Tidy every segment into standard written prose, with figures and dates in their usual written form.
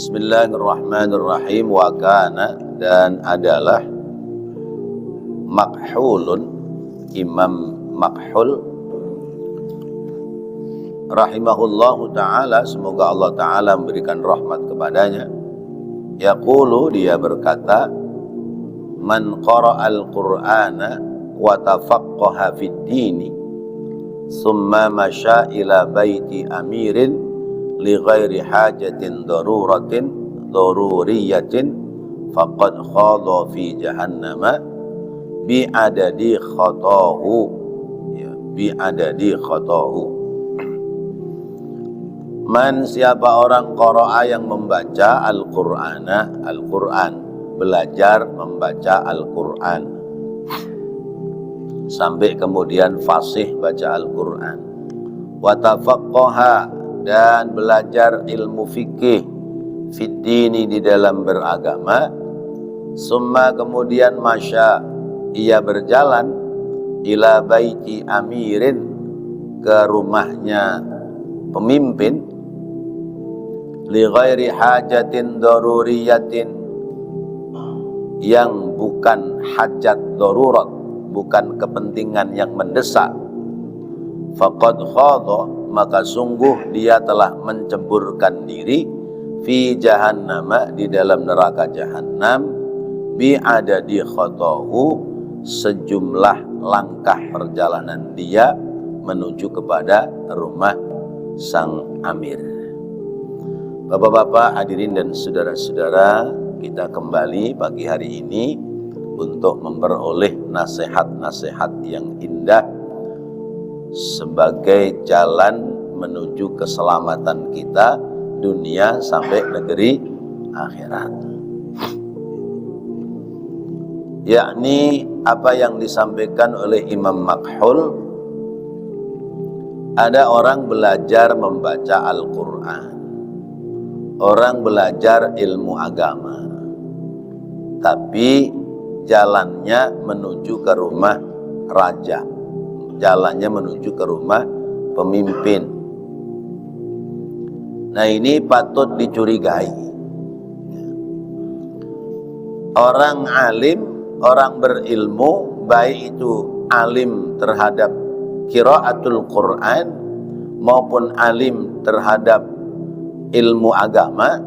Bismillahirrahmanirrahim. Wa kana, dan adalah, Makhulun, Imam Makhul rahimahullahu ta'ala, semoga Allah ta'ala memberikan rahmat kepadanya. Yaqulu, dia berkata, man qara'al qur'ana wa tafaqqaha fid dini summa masya ila baiti amirin li ghairi hajatin daruriyatin faqad khadha fi jahannama bi'adadi khatahu, ya, bi'adadi khatahu. Man, siapa orang qara'a yang membaca Al-Qur'ana, Al-Qur'an, belajar membaca Al-Qur'an sampai kemudian fasih baca Al-Qur'an, wa tafaqqaha, dan belajar ilmu fikih fid dini, di dalam beragama, summa, kemudian masya, ia berjalan, ila baiti amirin, ke rumahnya pemimpin, li ghairi hajatin daruriyatin, yang bukan hajat darurat, bukan kepentingan yang mendesak, faqad khadha, maka sungguh dia telah menceburkan diri, fi jahannama, di dalam neraka jahannam, bi'adadi khatahu, sejumlah langkah perjalanan dia menuju kepada rumah sang amir. Bapak-bapak, hadirin dan saudara-saudara, kita kembali pagi hari ini untuk memperoleh nasihat-nasihat yang indah sebagai jalan menuju keselamatan kita dunia sampai negeri akhirat. Yakni apa yang disampaikan oleh Imam Makhul, ada orang belajar membaca Al-Quran, orang belajar ilmu agama, tapi jalannya menuju ke rumah raja, jalannya menuju ke rumah pemimpin. Nah, ini patut dicurigai. Orang alim, orang berilmu, baik itu alim terhadap qiraatul Quran maupun alim terhadap ilmu agama,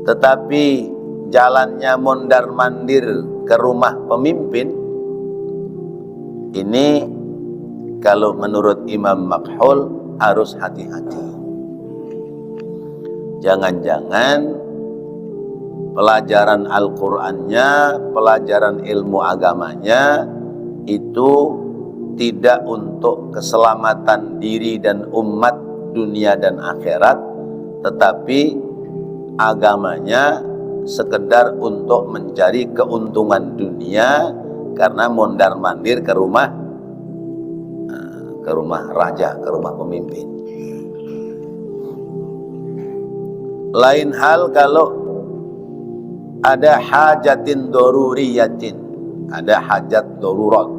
tetapi jalannya mondar-mandir ke rumah pemimpin, ini kalau menurut Imam Makhul harus hati-hati. Jangan-jangan pelajaran Al-Qur'annya, pelajaran ilmu agamanya itu tidak untuk keselamatan diri dan umat dunia dan akhirat, tetapi agamanya sekedar untuk mencari keuntungan dunia karena mondar-mandir ke rumah raja, ke rumah pemimpin. Lain hal kalau ada hajatin daruriyatin, ada hajat darurat,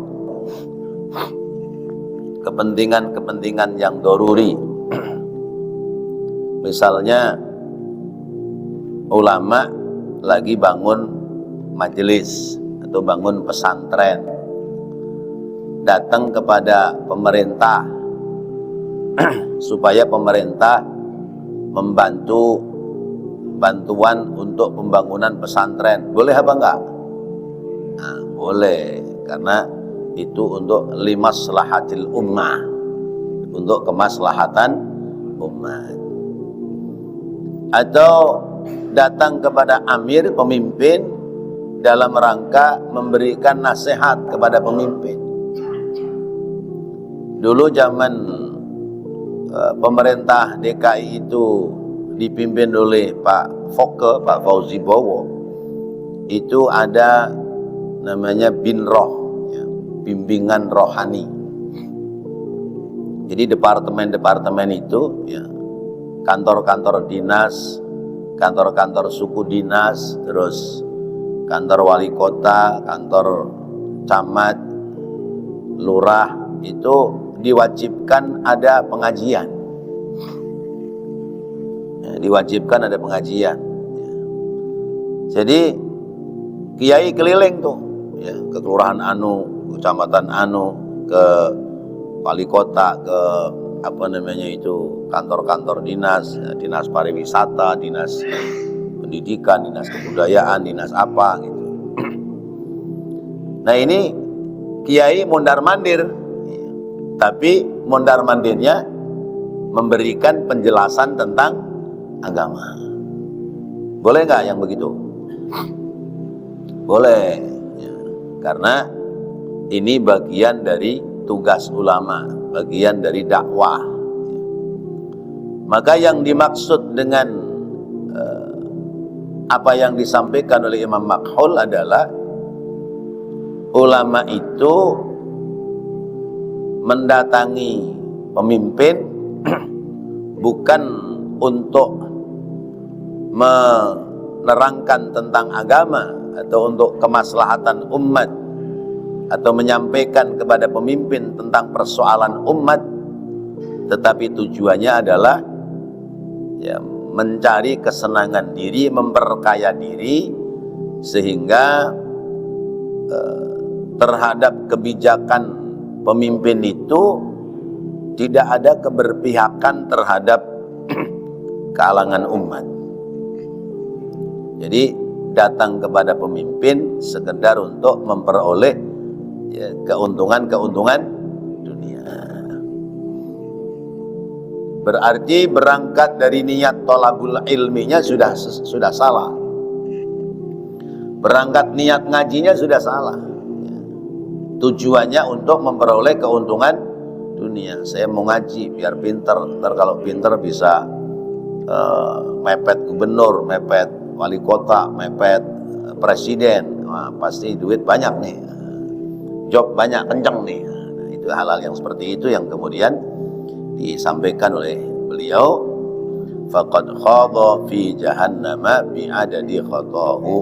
kepentingan-kepentingan yang daruri. Misalnya ulama lagi bangun majelis atau bangun pesantren, datang kepada pemerintah supaya pemerintah membantu bantuan untuk pembangunan pesantren. Boleh apa enggak? Nah, boleh, karena itu untuk limaslahatil ummah, untuk kemaslahatan umat. Atau datang kepada amir, pemimpin, dalam rangka memberikan nasihat kepada pemimpin. Dulu zaman pemerintah DKI itu dipimpin oleh Pak Foke, Pak Fauzi Bowo, itu ada namanya binroh, ya, bimbingan rohani. Jadi departemen-departemen itu, ya, kantor-kantor dinas, kantor-kantor suku dinas, terus kantor wali kota, kantor camat, lurah, itu diwajibkan ada pengajian. diwajibkan ada pengajian. Jadi kiai keliling tuh, ya, ke kelurahan anu, kecamatan anu, ke wali kota, ke kantor-kantor dinas, dinas pariwisata, dinas pendidikan, dinas kebudayaan, dinas apa gitu. Nah ini kiai mondar-mandir, tapi mondar-mandirnya memberikan penjelasan tentang agama. Boleh nggak yang begitu? Boleh, ya. Karena ini bagian dari tugas ulama, bagian dari dakwah. Maka yang dimaksud dengan apa yang disampaikan oleh Imam Makhul adalah ulama itu mendatangi pemimpin bukan untuk menerangkan tentang agama atau untuk kemaslahatan umat atau menyampaikan kepada pemimpin tentang persoalan umat, tetapi tujuannya adalah ya, mencari kesenangan diri, memperkaya diri, sehingga terhadap kebijakan pemimpin itu tidak ada keberpihakan terhadap kalangan umat. Jadi datang kepada pemimpin sekedar untuk memperoleh ya, keuntungan dunia. Berarti berangkat dari niat thalabul ilminya sudah salah. Berangkat niat ngajinya sudah salah. Tujuannya untuk memperoleh keuntungan dunia. Saya mau ngaji biar pinter. Ntar kalau pinter bisa mepet gubernur, mepet wali kota, mepet presiden. Wah, pasti duit banyak nih, job banyak, kenceng nih. Nah, itu hal-hal yang seperti itu yang kemudian disampaikan oleh beliau. Faqad khadha fi jahannama bi'adadi khatahu.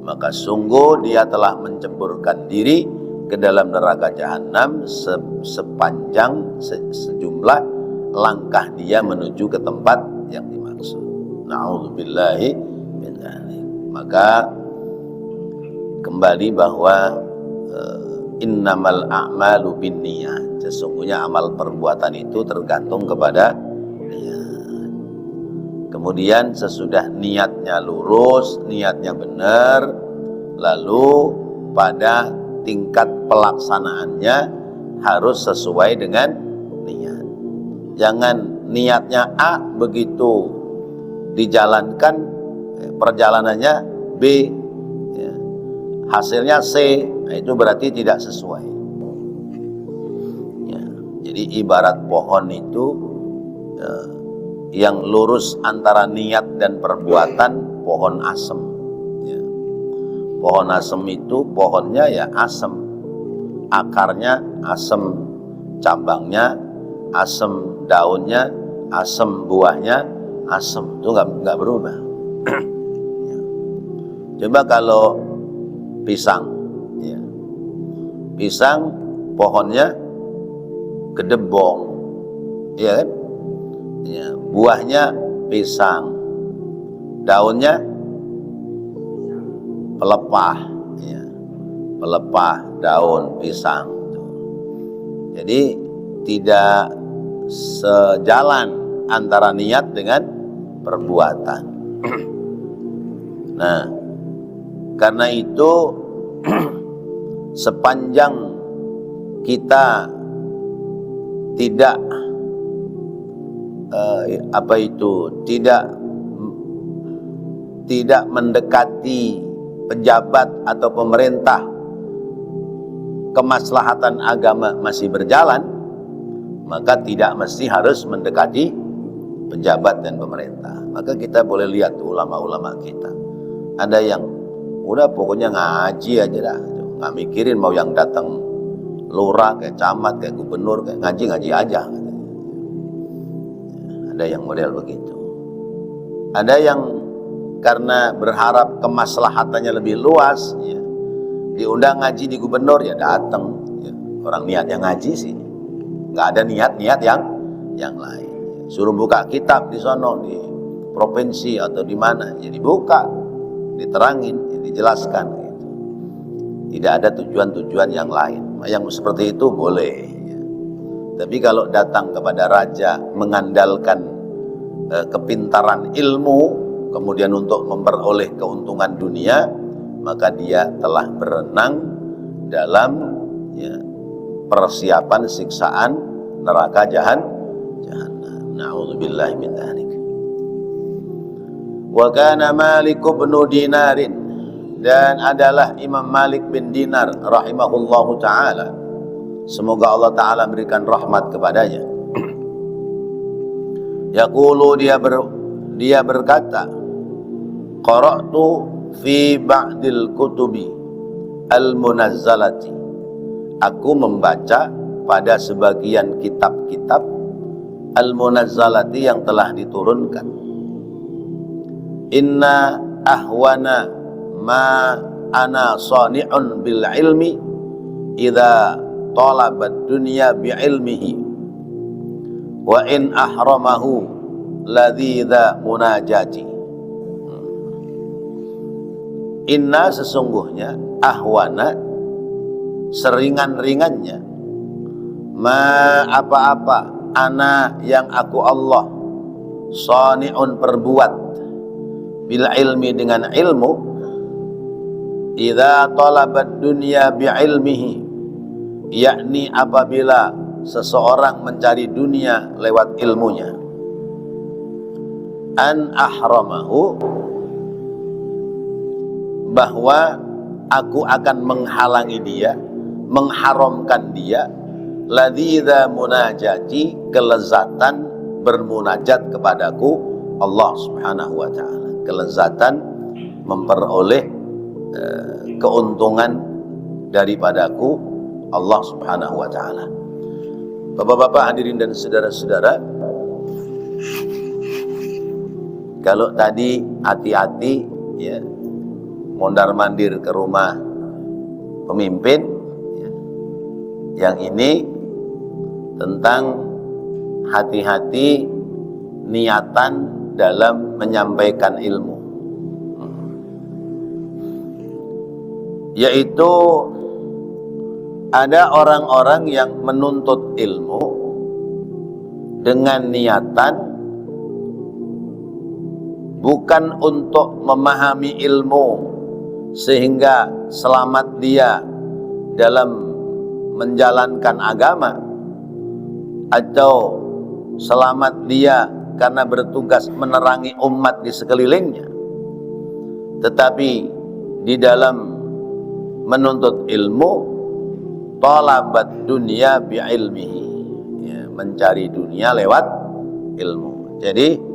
Maka sungguh dia telah mencemburkan diri ke dalam neraka jahanam sepanjang sejumlah langkah dia menuju ke tempat yang dimaksud. Na'udzubillahi min dzalik. Maka kembali bahwa innamal a'malu binniyat. Sesungguhnya amal perbuatan itu tergantung kepada niat. Kemudian sesudah niatnya lurus, niatnya benar, lalu pada tingkat pelaksanaannya harus sesuai dengan niat. Jangan niatnya A, begitu dijalankan perjalanannya B, ya, hasilnya C, nah itu berarti tidak sesuai. Ya, jadi ibarat pohon itu yang lurus antara niat dan perbuatan, pohon asem. Ya. Pohon asem itu pohonnya ya asem, akarnya asem, cabangnya asem, daunnya asem, buahnya asem, itu nggak berubah. Ya. Coba kalau pisang, ya. Pisang pohonnya gedebong, ya kan? Ya, buahnya pisang, daunnya pelepah, ya, pelepah daun pisang. Jadi tidak sejalan antara niat dengan perbuatan. Nah, karena itu sepanjang kita tidak tidak mendekati pejabat atau pemerintah, kemaslahatan agama masih berjalan, maka tidak mesti harus mendekati pejabat dan pemerintah. Maka kita boleh lihat ulama-ulama kita, ada yang udah pokoknya ngaji aja dah, nggak mikirin mau yang datang lurah kayak camat kayak gubernur, kayak ngaji aja. Ada yang model begitu. Ada yang karena berharap kemaslahatannya lebih luas, ya, diundang ngaji di gubernur ya datang. Ya, orang niatnya ngaji sih, nggak ada niat yang lain. Suruh buka kitab di sono di provinsi atau di mana, ya dibuka, diterangin, ya dijelaskan gitu. Tidak ada tujuan-tujuan yang lain. Yang seperti itu boleh ya. Tapi kalau datang kepada raja mengandalkan kepintaran ilmu kemudian untuk memperoleh keuntungan dunia, maka dia telah berenang dalam ya, persiapan siksaan neraka jahannam. Na'udzubillahi min dzalik. Wa kana Malik bin Dinar, dan adalah Imam Malik bin Dinar rahimahullahu taala, semoga Allah taala berikan rahmat kepadanya. Yaqulu, dia berkata, qara'tu fi ba'dil kutubi al-munazzalati, aku membaca pada sebagian kitab-kitab al-munazzalati yang telah diturunkan. Inna ahwana ma ana sani'un bil ilmi idza talabat dunya bi ilmihi wa in ahramahu ladidha munajati. Inna, sesungguhnya, ahwana, seringan-ringannya, ma apa-apa, ana yang aku Allah, sani'un perbuat, bil ilmi dengan ilmu, idza talabat dunya bi ilmihi, yakni apabila seseorang mencari dunia lewat ilmunya, an ahramahu, bahwa aku akan menghalangi dia, mengharamkan dia, ladzidza munajati, kelezatan bermunajat kepadaku Allah Subhanahu wa taala, kelezatan memperoleh keuntungan daripadaku Allah Subhanahu wa taala. Bapak-bapak hadirin dan saudara-saudara, kalau tadi hati-hati ya, mondar-mandir ke rumah pemimpin ya, yang ini tentang hati-hati niatan dalam menyampaikan ilmu, yaitu ada orang-orang yang menuntut ilmu dengan niatan bukan untuk memahami ilmu sehingga selamat dia dalam menjalankan agama, atau selamat dia karena bertugas menerangi umat di sekelilingnya, tetapi di dalam menuntut ilmu, talabat dunia bi ilmihi, ya, mencari dunia lewat ilmu. Jadi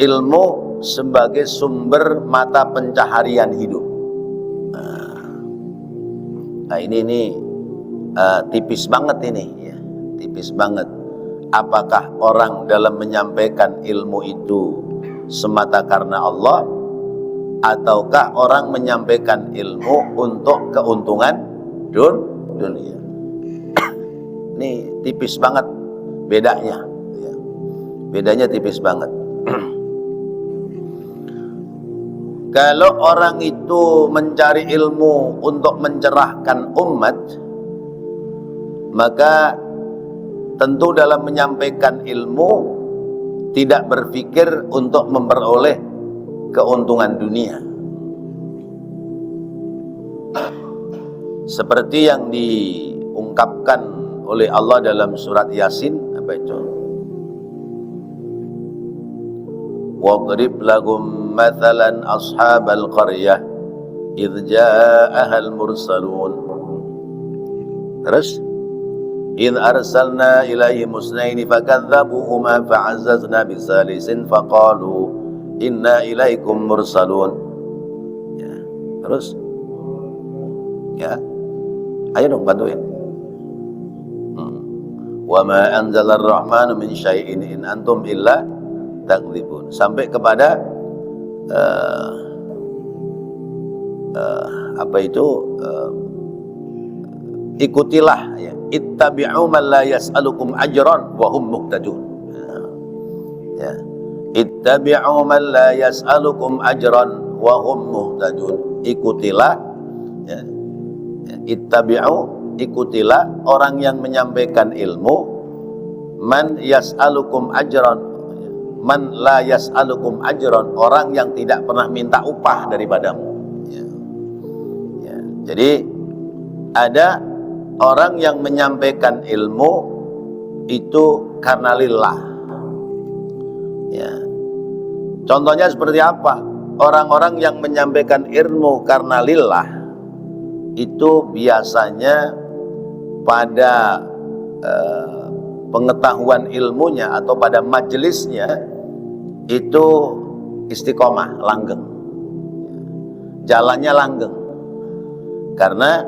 ilmu sebagai sumber mata pencaharian hidup. Nah ini tipis banget ini ya, tipis banget. Apakah orang dalam menyampaikan ilmu itu semata karena Allah, ataukah orang menyampaikan ilmu untuk keuntungan dunia? Ini tipis banget bedanya ya. Bedanya tipis banget. Kalau orang itu mencari ilmu untuk mencerahkan umat, maka tentu dalam menyampaikan ilmu tidak berpikir untuk memperoleh keuntungan dunia. Seperti yang diungkapkan oleh Allah dalam surat Yasin, apa itu? وَاضْرِبْ لَهُمْ مَثَلًا أَصْحَابَ الْقَرْيَةِ إِذْ جَاءَهَا الْمُرْسَلُونَ. Terus إِذْ أَرْسَلْنَا إِلَيْهِمُ اثْنَيْنِ فَكَذَّبُوهُمَا فَعَزَّزْنَا بِثَالِثٍ فَقَالُوا إِنَّا إِلَيْكُمْ مُرْسَلُونَ. Ya, terus ya, ayo dong bantuin. وَمَا أَنزَلَ الرَّحْمَنُ مِنْ شَيْءٍ إِنْ أَنْتُمْ إِلَّا takdzibun, sampai kepada apa itu, ikutilah ya, ittabi'u man la yas'alukum ajran wa hum muhtadun ya, Ittabi'u man la yas'alukum ajran wa hum muhtadun. Ikutilah, ya, ittabi'u, ikutilah orang yang menyampaikan ilmu, man yas'alukum ajran, man la yas'alukum ajran, orang yang tidak pernah minta upah daripadamu. Ya. Ya. Jadi ada orang yang menyampaikan ilmu itu karena lillah. Ya. Contohnya seperti apa? Orang-orang yang menyampaikan ilmu karena lillah itu biasanya pada pengetahuan ilmunya atau pada majelisnya itu istiqomah, langgeng, jalannya langgeng, karena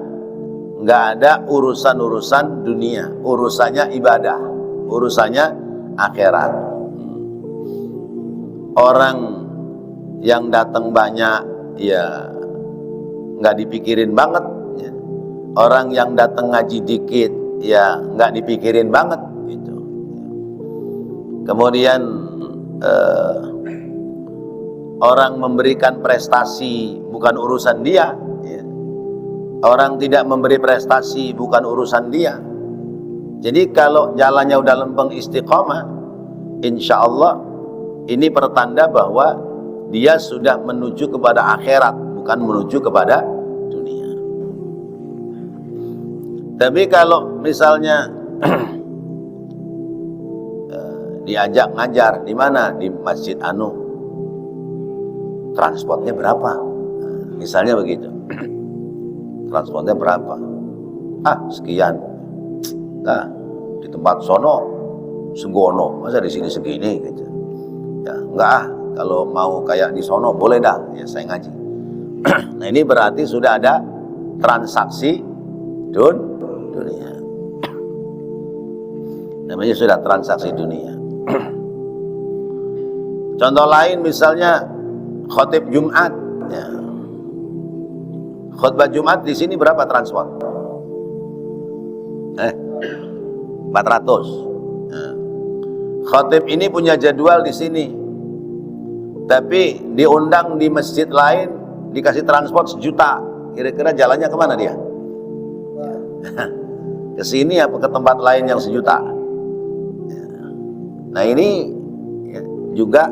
nggak ada urusan-urusan dunia, urusannya ibadah, urusannya akhirat. Orang yang datang banyak ya nggak dipikirin banget, ya. Orang yang datang ngaji dikit ya nggak dipikirin banget gitu. Kemudian orang memberikan prestasi bukan urusan dia, ya. Orang tidak memberi prestasi bukan urusan dia. Jadi kalau jalannya udah lempeng istiqomah, insya Allah ini pertanda bahwa dia sudah menuju kepada akhirat, bukan menuju kepada dunia. Tapi kalau misalnya diajak ngajar di mana, di Masjid Anu, transportnya berapa? Misalnya begitu. Transportnya berapa? Sekian. Nah, di tempat sono segono, masa di sini segini gitu. Ya, enggak, kalau mau kayak di sono boleh dah, ya saya ngaji. Nah, ini berarti sudah ada transaksi dunia. Namanya sudah transaksi dunia. Contoh lain misalnya khotib Jumat, ya. Khutbah Jumat di sini berapa transport? 400. Nah, khotib ini punya jadwal di sini, tapi diundang di masjid lain dikasih transport 1 juta. Kira-kira jalannya kemana dia? Ke sini apa ke tempat lain yang 1 juta? Nah, ini ya, juga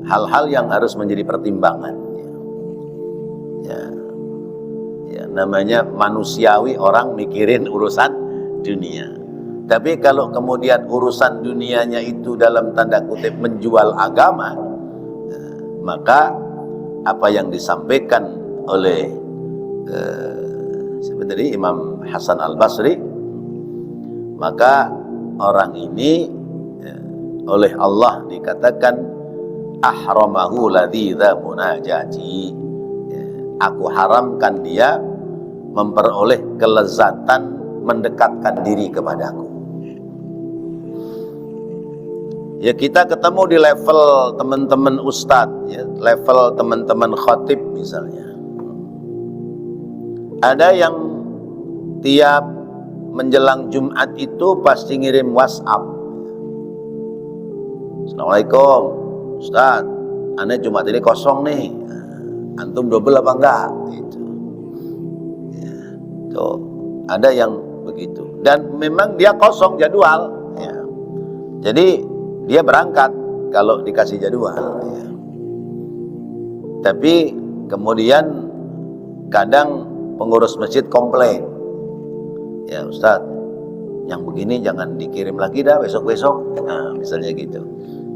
hal-hal yang harus menjadi pertimbangan. Ya, namanya manusiawi, orang mikirin urusan dunia. Tapi kalau kemudian urusan dunianya itu dalam tanda kutip menjual agama, maka apa yang disampaikan oleh sebenarnya Imam Hasan Al-Basri, maka orang ini oleh Allah dikatakan ahramahu ladidha munajati, aku haramkan dia memperoleh kelezatan mendekatkan diri kepadaku. Ya, kita ketemu di level teman-teman ustadz, ya, level teman-teman khatib misalnya. Ada yang tiap menjelang Jumat itu pasti ngirim WhatsApp. Assalamualaikum Ustadz, aneh Jumat ini kosong nih, antum double apa enggak? Gitu. Ya, tuh ada yang begitu, dan memang dia kosong jadwal, ya. Jadi dia berangkat kalau dikasih jadwal, ya. Tapi kemudian kadang pengurus masjid komplain, ya Ustadz, yang begini jangan dikirim lagi dah besok-besok, nah, misalnya gitu.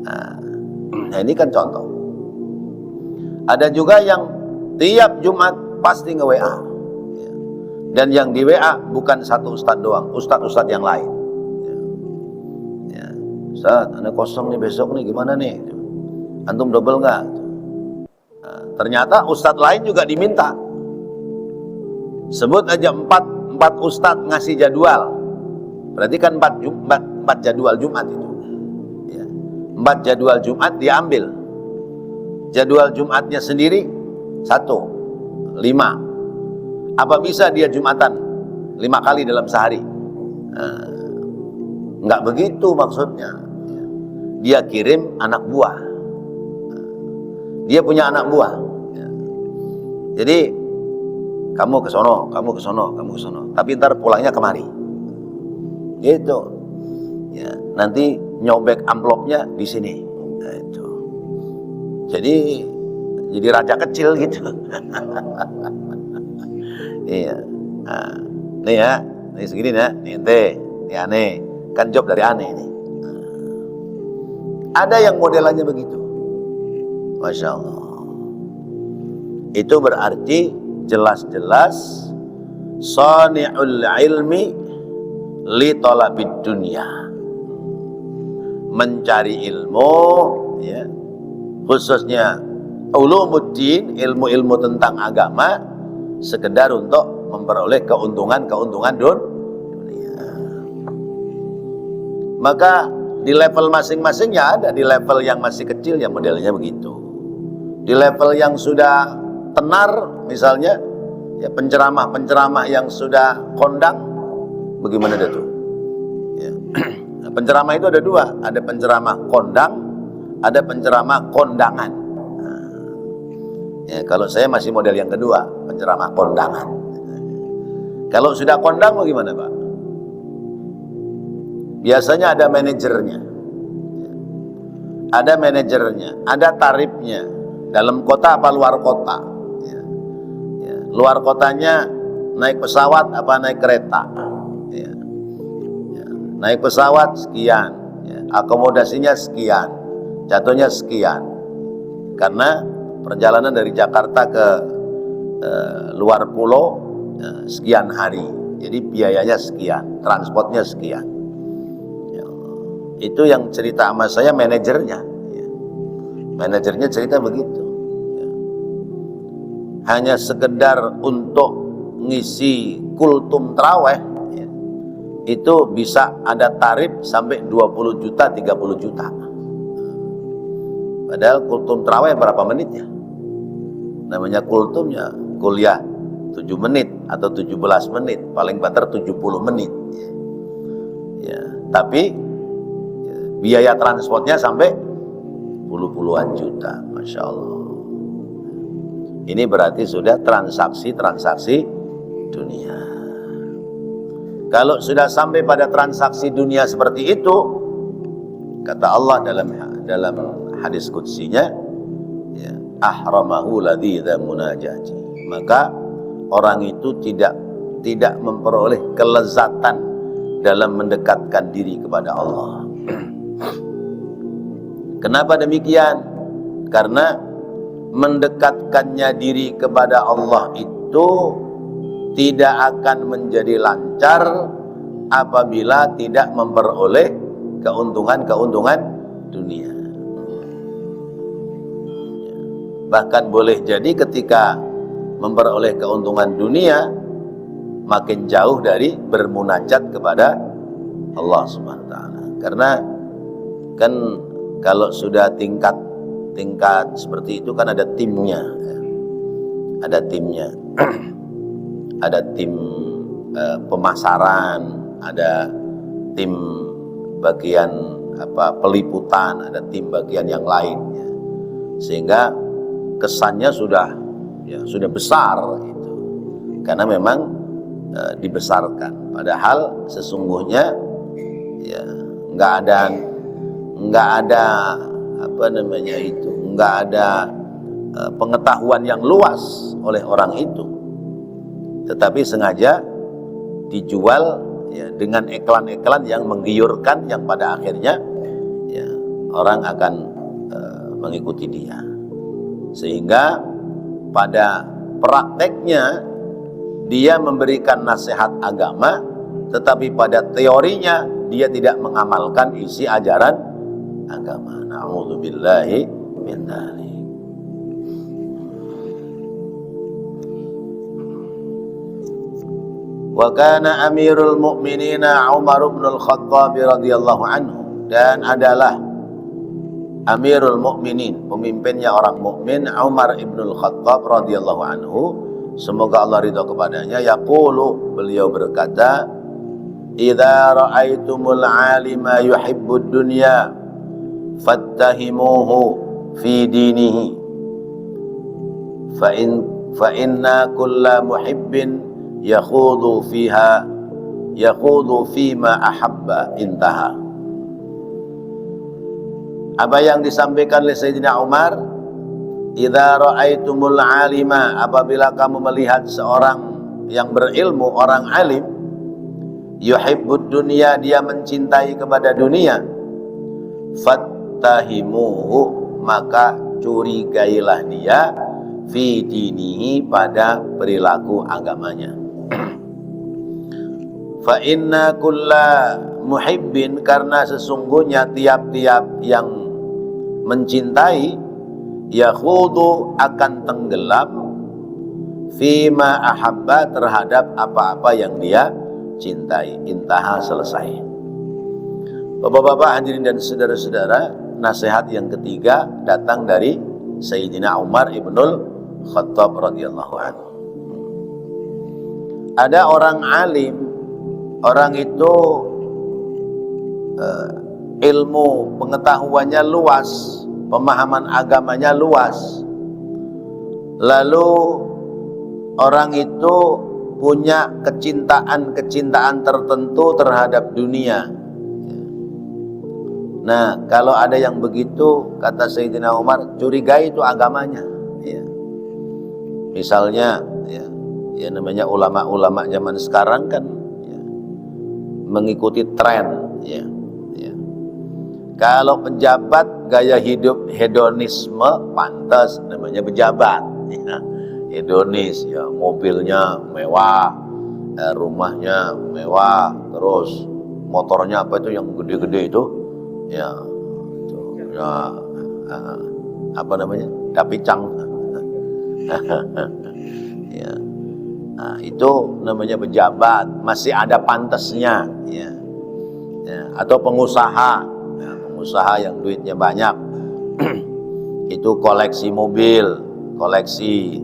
Nah, ini kan contoh. Ada juga yang tiap Jumat pasti nge-WA, ya. Dan yang di WA bukan satu ustadz doang, ustadz-ustadz yang lain, ya. Ustadz, anda kosong nih besok nih, gimana nih? Antum double nggak? Nah, ternyata ustadz lain juga diminta. Sebut aja 4 ustadz ngasih jadwal, berarti kan 4 jadwal Jumat itu. 4 jadwal Jumat diambil. Jadwal Jumatnya sendiri 1, 5. Apa bisa dia Jumatan 5 kali dalam sehari? Enggak begitu maksudnya. Dia kirim anak buah. Dia punya anak buah. Ya. Jadi kamu ke sono, kamu ke sono, kamu ke sono. Tapi ntar pulangnya kemari. Gitu. Ya, nanti nyobek amplopnya di sini. Nah, itu. Jadi raja kecil gitu. Iya. Nah, nih ya, nih segini ya, nih ente, nih aneh. Kan job dari aneh nih. Ada yang modelannya begitu. Masya Allah. Itu berarti jelas-jelas sani'ul ilmi li talabid dunya. Mencari ilmu, ya, khususnya ulumuddin, ilmu-ilmu tentang agama, sekedar untuk memperoleh keuntungan dunia. Maka di level masing-masingnya ada. Di level yang masih kecil ya modelnya begitu. Di level yang sudah tenar misalnya, ya penceramah-penceramah yang sudah kondang, bagaimana dia tuh? Ya. Nah, penceramah itu ada dua, ada penceramah kondang, ada penceramah kondangan. Nah, ya, kalau saya masih model yang kedua, penceramah kondangan. Kalau sudah kondang bagaimana Pak? Biasanya ada manajernya, ada tarifnya, dalam kota apa luar kota. Ya. Ya. Luar kotanya naik pesawat apa naik kereta. Ya. Ya. Naik pesawat sekian, ya. Akomodasinya sekian, jatuhnya sekian. Karena perjalanan dari Jakarta ke luar pulau sekian hari, jadi biayanya sekian, transportnya sekian. Itu yang cerita sama saya manajernya, ya. Manajernya cerita begitu, ya. Hanya sekedar untuk ngisi kultum traweh, ya, itu bisa ada tarif sampai 20 juta, 30 juta. Padahal kultum traweh berapa menit ya? Namanya kultumnya kuliah 7 menit atau 17 menit, paling banter 70 menit. Ya, tapi biaya transportnya sampai puluhan juta, Masya Allah. Ini berarti sudah transaksi dunia. Kalau sudah sampai pada transaksi dunia seperti itu, kata Allah dalam hadis qudsinya, ya, ahramahu ladidha munajati. Maka orang itu tidak memperoleh kelezatan dalam mendekatkan diri kepada Allah. Kenapa demikian? Karena mendekatkannya diri kepada Allah itu tidak akan menjadi lancar apabila tidak memperoleh keuntungan dunia. Bahkan boleh jadi ketika memperoleh keuntungan dunia makin jauh dari bermunajat kepada Allah Subhanahu wa taala. Karena kan kalau sudah tingkat seperti itu kan ada timnya, ada timnya, ada tim pemasaran, ada tim bagian peliputan, ada tim bagian yang lain, ya. Sehingga kesannya sudah besar itu, karena memang dibesarkan. Padahal sesungguhnya ya nggak ada pengetahuan yang luas oleh orang itu, tetapi sengaja dijual, ya, dengan iklan-iklan yang menggiurkan, yang pada akhirnya ya, orang akan mengikuti dia. Sehingga pada prakteknya dia memberikan nasihat agama, tetapi pada teorinya dia tidak mengamalkan isi ajaran agama. Na'udzubillahi min dzalik. Wa kana Amirul Mukminin Umar bin Al-Khattab radhiyallahu anhu, dan adalah Amirul Mukminin, pemimpinnya orang mukmin, Umar bin Al-Khattab radhiyallahu anhu, semoga Allah ridha kepadanya, yaqulu, beliau berkata, idza ra'aitumul 'alima yuhibbud dunya fattahimuhu fi dinihi fa inna kulla muhibbin yakhudhu fima ahabba intaha. Apa yang disampaikan oleh Sayyidina Umar, idza ra'aitumul alima, apabila kamu melihat seorang yang berilmu, orang alim, yuhibbud dunya, dia mencintai kepada dunia, fattahimuhu, maka curigailah dia, fi dinihi, pada perilaku agamanya. Fa inna kulla muhibbin, karena sesungguhnya tiap-tiap yang mencintai, yakhudu, akan tenggelam, fima ahabba, terhadap apa-apa yang dia cintai. Intaha, selesai. Bapak-bapak hadirin dan saudara-saudara, nasihat yang ketiga datang dari Sayyidina Umar ibnul Khattab radhiyallahu anhu. Ada orang alim, orang itu ilmu pengetahuannya luas, pemahaman agamanya luas. Lalu orang itu punya kecintaan tertentu terhadap dunia. Nah, kalau ada yang begitu, kata Sayyidina Umar, curigai itu agamanya. Ya. Misalnya, ya namanya ulama-ulama zaman sekarang kan, ya, mengikuti tren. Ya. Kalau pejabat gaya hidup hedonisme, pantas namanya pejabat. Ya. Hedonis, ya, mobilnya mewah, rumahnya mewah, terus motornya apa itu yang gede-gede itu, ya, apa namanya, dapicang. Ya. Nah, itu namanya pejabat, masih ada pantasnya. Ya. Ya. Atau pengusaha. Usaha yang duitnya banyak, itu koleksi mobil, koleksi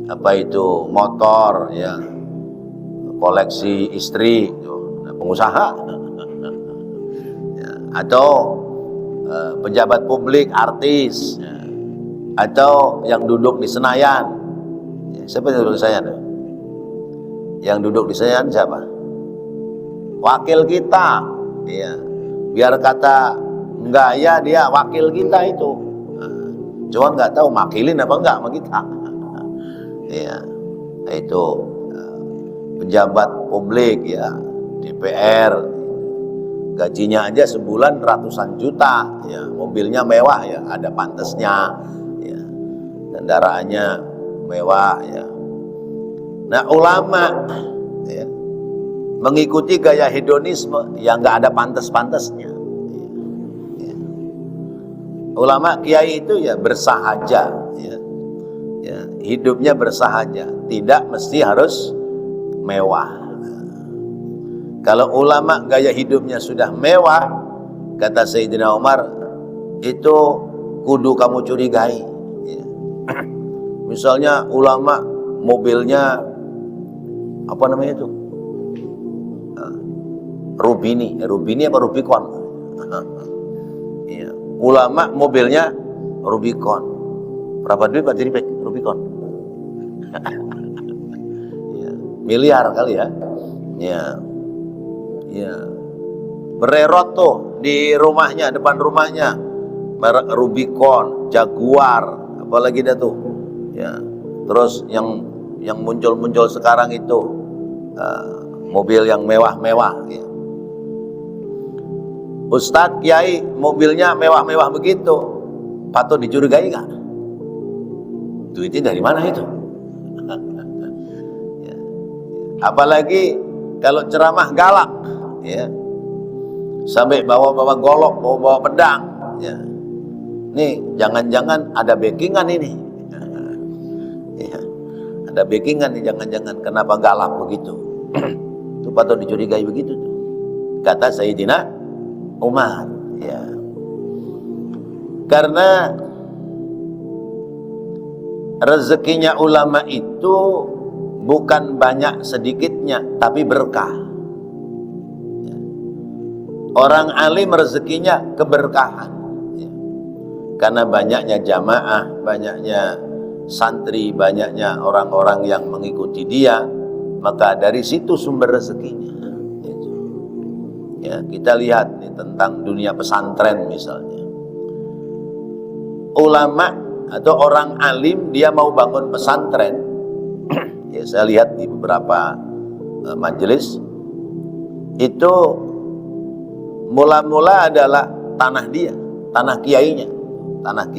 apa itu motor, ya, koleksi istri, pengusaha. Ya, atau pejabat publik, artis, ya, atau yang duduk di Senayan. Ya, siapa yang duduk di Senayan? Yang duduk di Senayan siapa? Wakil kita. Ya. Biar kata enggak, ya dia wakil kita itu. Cuman nggak tahu makilin apa enggak sama kita. Ya, itu pejabat publik, ya, DPR, gajinya aja sebulan ratusan juta, ya, mobilnya mewah, ya, ada pantasnya, ya, kendaraannya mewah, ya. Nah, ulama, ya, mengikuti gaya hedonisme yang nggak ada pantas-pantasnya. Ulama kiai itu ya bersahaja, ya. Ya, hidupnya bersahaja, tidak mesti harus mewah. Kalau ulama gaya hidupnya sudah mewah, kata Sayyidina Umar, itu kudu kamu curigai. Ya. Misalnya ulama mobilnya apa namanya itu? Rubini apa Rubicon? Ya. Ulama mobilnya Rubicon. Berapa duit Pak Diripek Rubicon? Ya, miliar kali ya. Ya. Ya. Bererot tuh di rumahnya, depan rumahnya. Merek Rubicon, Jaguar, apalagi dah tuh. Ya. Terus yang muncul-muncul sekarang itu mobil yang mewah-mewah, ya. Ustadz, kiai, mobilnya mewah-mewah begitu, patut dicurigai nggak? Duitnya dari mana itu? Ya. Apalagi kalau ceramah galak, ya, sampai bawa-bawa golok, bawa-bawa pedang, ya. Nih, jangan-jangan ada backingan ini. Ya. Ada backingan nih, jangan-jangan, kenapa galak begitu? Itu patut dicurigai begitu tuh. Kata Sayyidina Umar, ya. Karena rezekinya ulama itu bukan banyak sedikitnya, tapi berkah. Ya. Orang alim rezekinya keberkahan, ya. Karena banyaknya jamaah, banyaknya santri, banyaknya orang-orang yang mengikuti dia, maka dari situ sumber rezekinya. Ya, kita lihat nih, tentang dunia pesantren misalnya. Ulama atau orang alim dia mau bangun pesantren. Ya, saya lihat di beberapa majelis itu mula-mula adalah tanah dia, tanah kiainya, tanah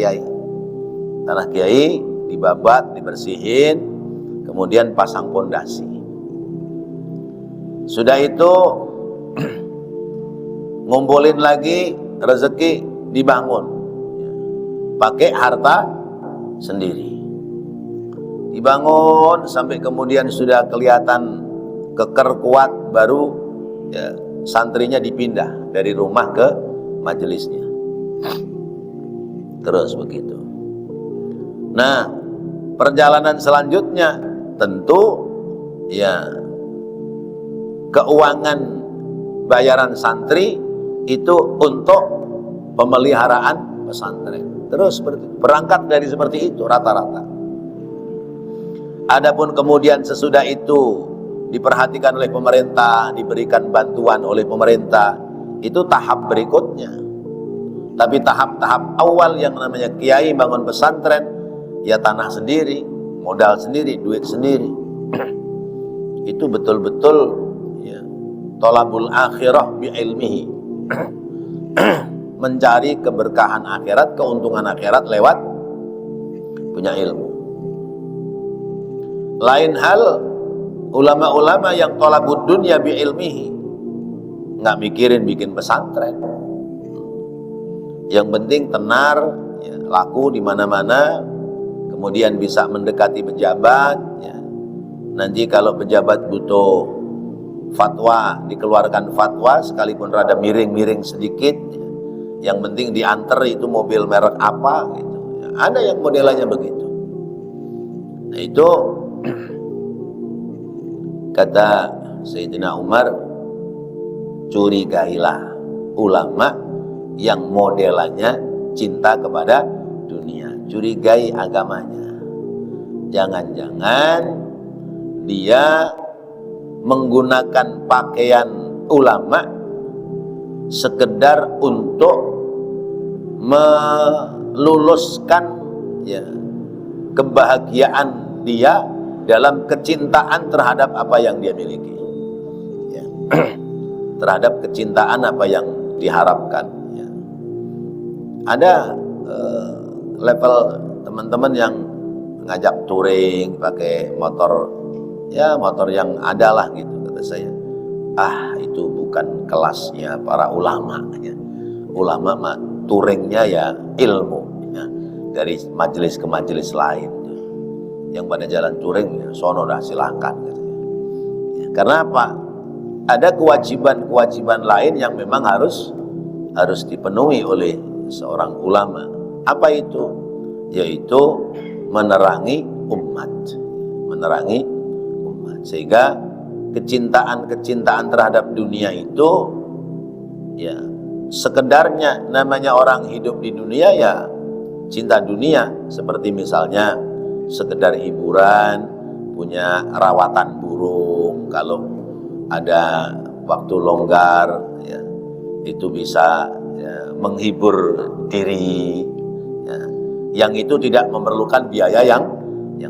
kiai dibabat, dibersihin, kemudian pasang pondasi. Sudah itu ngumpulin lagi rezeki, dibangun pakai harta sendiri, dibangun sampai kemudian sudah kelihatan keker kuat, baru ya, santrinya dipindah dari rumah ke majelisnya. Terus begitu. Nah, perjalanan selanjutnya tentu ya keuangan bayaran santri itu untuk pemeliharaan pesantren. Terus berangkat dari seperti itu rata-rata. Adapun kemudian sesudah itu diperhatikan oleh pemerintah, diberikan bantuan oleh pemerintah, itu tahap berikutnya. Tapi tahap-tahap awal yang namanya kiai bangun pesantren, ya tanah sendiri, modal sendiri, duit sendiri. Itu betul-betul ya, tolabul akhirah bi ilmihi. Mencari keberkahan akhirat, keuntungan akhirat lewat punya ilmu. Lain hal ulama-ulama yang tolabud dunya bi ilmihi, nggak mikirin bikin pesantren. Yang penting tenar, ya, laku di mana-mana, kemudian bisa mendekati pejabat. Ya. Nanti kalau pejabat butuh fatwa, dikeluarkan fatwa, sekalipun rada miring-miring sedikit, ya. Yang penting diantar itu mobil merek apa, gitu. Ya, ada yang modelannya begitu. Nah itu kata Sayyidina Umar, curigailah ulama yang modelannya cinta kepada dunia, curigai agamanya. Jangan-jangan dia menggunakan pakaian ulama sekedar untuk meluluskan ya, kebahagiaan dia dalam kecintaan terhadap apa yang dia miliki, ya. Terhadap kecintaan apa yang diharapkan, ya. Ada level teman-teman yang ngajak touring pakai motor, ya motor yang adalah gitu, kata saya. Itu bukan kelasnya para ulama, ya. Ulama mah touringnya ya ilmu, ya. Dari majelis ke majelis lain, ya. Yang pada jalan touring ya sono dah silakan, gitu. Ya, karena apa? Ada kewajiban-kewajiban lain yang memang harus dipenuhi oleh seorang ulama. Apa itu? Yaitu menerangi umat, sehingga kecintaan terhadap dunia itu ya sekedarnya, namanya orang hidup di dunia ya cinta dunia, seperti misalnya sekedar hiburan, punya rawatan burung, kalau ada waktu longgar ya, itu bisa ya, menghibur diri, ya, yang itu tidak memerlukan biaya yang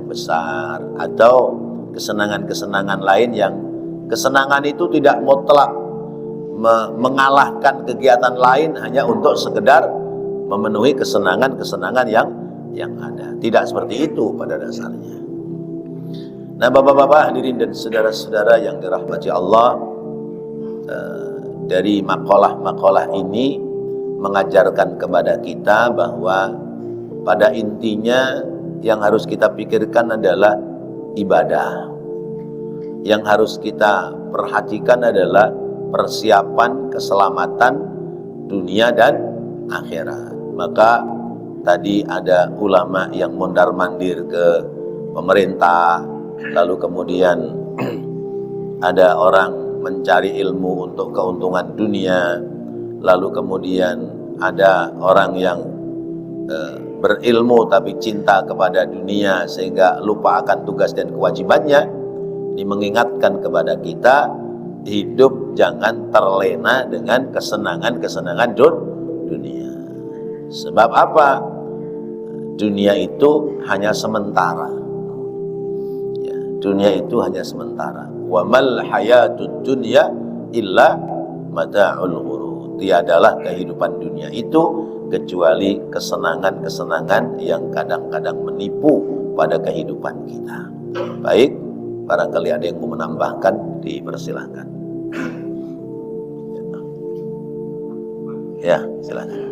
besar, atau kesenangan-kesenangan lain yang kesenangan itu tidak mutlak mengalahkan kegiatan lain hanya untuk sekedar memenuhi kesenangan-kesenangan yang ada. Tidak seperti itu pada dasarnya. Nah, bapak-bapak hadirin dan saudara-saudara yang dirahmati Allah, dari makalah-makalah ini mengajarkan kepada kita bahwa pada intinya yang harus kita pikirkan adalah ibadah. Yang harus kita perhatikan adalah persiapan keselamatan dunia dan akhirat. Maka tadi ada ulama yang mondar-mandir ke pemerintah, lalu kemudian ada orang mencari ilmu untuk keuntungan dunia, lalu kemudian ada orang yang berilmu tapi cinta kepada dunia sehingga lupa akan tugas dan kewajibannya. Ini mengingatkan kepada kita, hidup jangan terlena dengan kesenangan-kesenangan dunia. Sebab apa? Dunia itu hanya sementara. Ya, dunia itu hanya sementara. Wa mal hayatud dunya illa mata'ul ghurur. Tiadalah kehidupan dunia itu kecuali kesenangan-kesenangan yang kadang-kadang menipu pada kehidupan kita. Baik, barangkali ada yang mau menambahkan, dipersilahkan. Ya, silakan.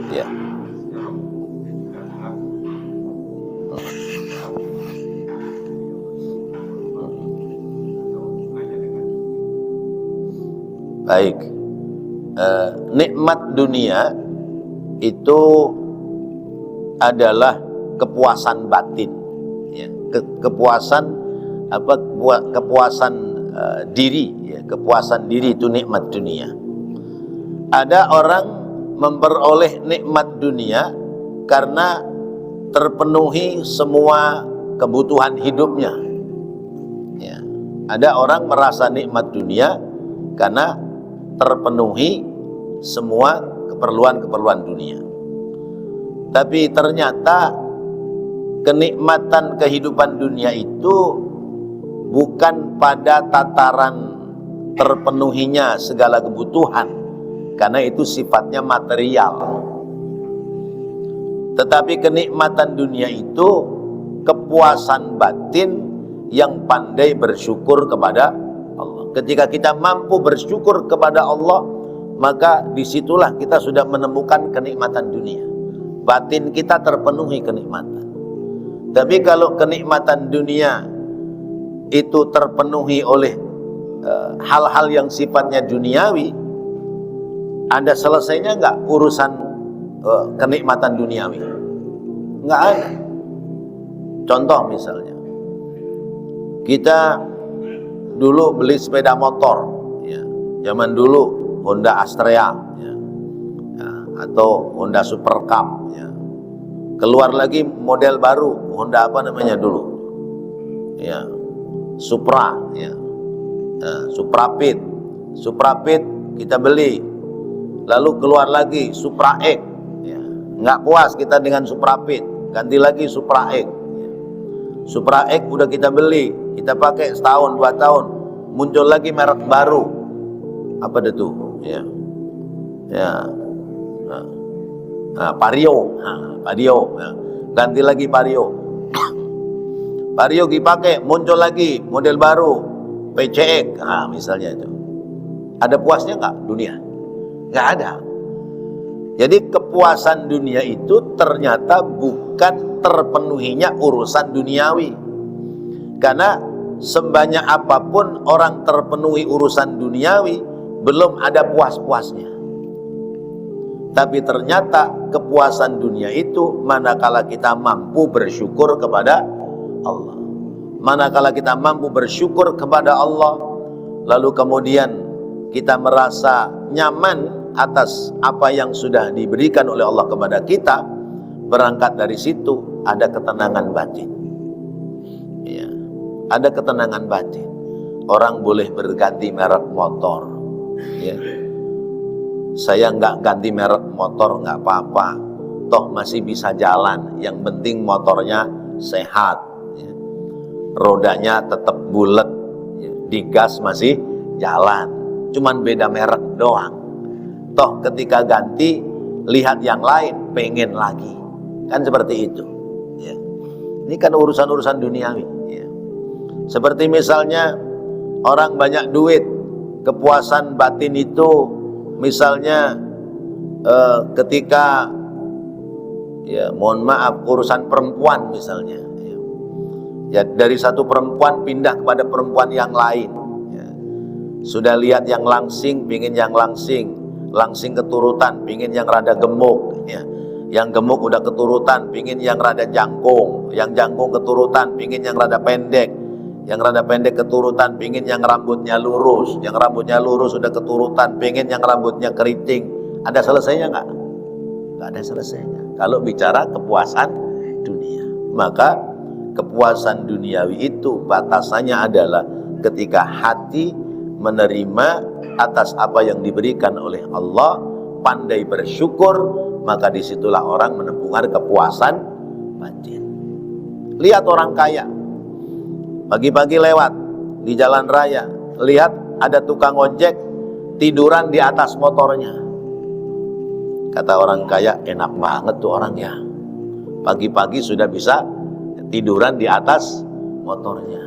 Ya. Baik, nikmat dunia itu adalah kepuasan batin, ya. Kepuasan diri, ya. Kepuasan diri itu nikmat dunia. Ada orang memperoleh nikmat dunia karena terpenuhi semua kebutuhan hidupnya. Ya. Ada orang merasa nikmat dunia karena terpenuhi semua keperluan dunia. Tapi ternyata kenikmatan kehidupan dunia itu bukan pada tataran terpenuhinya segala kebutuhan, karena itu sifatnya material. Tetapi kenikmatan dunia itu kepuasan batin yang pandai bersyukur kepada Allah. Ketika kita mampu bersyukur kepada Allah, maka disitulah kita sudah menemukan kenikmatan dunia. Batin kita terpenuhi kenikmatan. Tapi kalau kenikmatan dunia itu terpenuhi oleh hal-hal yang sifatnya duniawi, ada selesainya nggak urusan kenikmatan duniawi? Nggak ada. Contoh misalnya, kita dulu beli sepeda motor, ya. Zaman dulu Honda Astrea, ya. Ya, atau Honda Super Cup, ya. Keluar lagi model baru, Honda apa namanya dulu, ya, Supra, ya. Suprapit kita beli, lalu keluar lagi Supra X, ya. Nggak puas kita dengan Suprapit, ganti lagi Supra X, ya. Supra X udah kita beli, kita pakai setahun 2 tahun, muncul lagi merek baru, apa itu, ya, ya, Vario, ya. Ganti lagi Vario, Vario dipakai, muncul lagi model baru, PCX, misalnya itu. Ada puasnya nggak dunia? Nggak ada. Jadi kepuasan dunia itu ternyata bukan terpenuhinya urusan duniawi. Karena sebanyak apapun orang terpenuhi urusan duniawi, belum ada puas-puasnya. Tapi ternyata kepuasan dunia itu manakala kita mampu bersyukur kepada Allah. Manakala kita mampu bersyukur kepada Allah, lalu kemudian kita merasa nyaman atas apa yang sudah diberikan oleh Allah kepada kita, berangkat dari situ ada ketenangan batin. Ya, ada ketenangan batin. Orang boleh berganti merek motor, ya. Saya nggak ganti merek motor nggak apa-apa, toh masih bisa jalan. Yang penting motornya sehat, ya. Rodanya tetap bulat, ya. Digas masih jalan, cuman beda merek doang. Toh ketika ganti, lihat yang lain, pengen lagi, kan seperti itu, ya. Ini kan urusan-urusan duniawi, ya. Seperti misalnya orang banyak duit, kepuasan batin itu misalnya ketika, ya mohon maaf, urusan perempuan misalnya, ya dari satu perempuan pindah kepada perempuan yang lain, ya. Sudah lihat yang langsing, pingin yang langsing keturutan, pingin yang rada gemuk, ya. Yang gemuk udah keturutan, pingin yang rada jangkung, yang jangkung keturutan, pingin yang rada pendek, Yang rada pendek keturutan pengen yang rambutnya lurus, yang rambutnya lurus sudah keturutan pengen yang rambutnya keriting. Ada selesainya nggak? Nggak ada selesainya. Kalau bicara kepuasan dunia, maka kepuasan duniawi itu batasannya adalah ketika hati menerima atas apa yang diberikan oleh Allah, pandai bersyukur, maka disitulah orang menemukan kepuasan batin. Lihat orang kaya, pagi-pagi lewat di jalan raya, lihat ada tukang ojek tiduran di atas motornya. Kata orang kaya, enak banget tuh orangnya, pagi-pagi sudah bisa tiduran di atas motornya,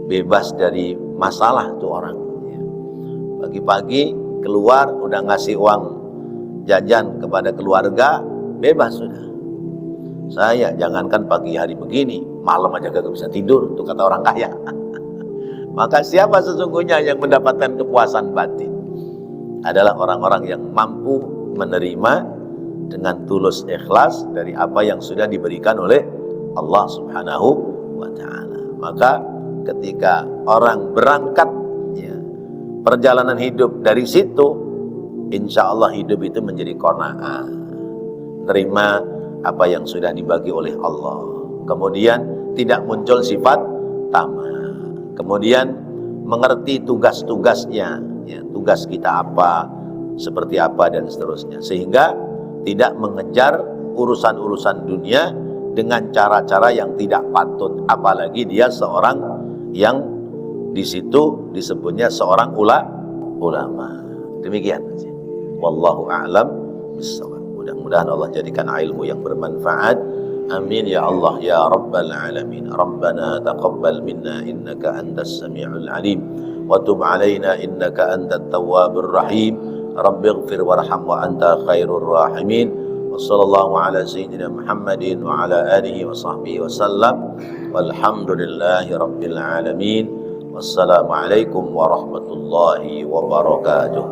bebas dari masalah tuh orang. Pagi-pagi keluar udah ngasih uang jajan kepada keluarga, bebas sudah. Saya jangankan pagi hari begini, malam aja gak bisa tidur, tuh kata orang kaya. Maka siapa sesungguhnya yang mendapatkan kepuasan batin? Adalah orang-orang yang mampu menerima dengan tulus ikhlas dari apa yang sudah diberikan oleh Allah Subhanahu wa ta'ala. Maka ketika orang berangkat perjalanan hidup dari situ, insya Allah hidup itu menjadi qanaah, terima apa yang sudah dibagi oleh Allah. Kemudian tidak muncul sifat tamak. Kemudian mengerti tugas-tugasnya, tugas kita apa, seperti apa dan seterusnya, sehingga tidak mengejar urusan-urusan dunia dengan cara-cara yang tidak patut. Apalagi dia seorang yang di situ disebutnya seorang ulama. Demikian. Wallahu a'lam bissawab. Mudah-mudahan Allah jadikan ilmu yang bermanfaat. Amin ya Allah ya rabbal alamin. Rabbana taqabbal minna innaka antas samiul alim wa tub alaina innaka antat tawwabur rahim. Rabbighfir warham wa anta khairur rahimin. Wa sallallahu ala sayyidina Muhammadin wa ala alihi wa sahbihi wa sallam. Walhamdulillahi rabbil alamin. Wassalamualaikum warahmatullahi wabarakatuh.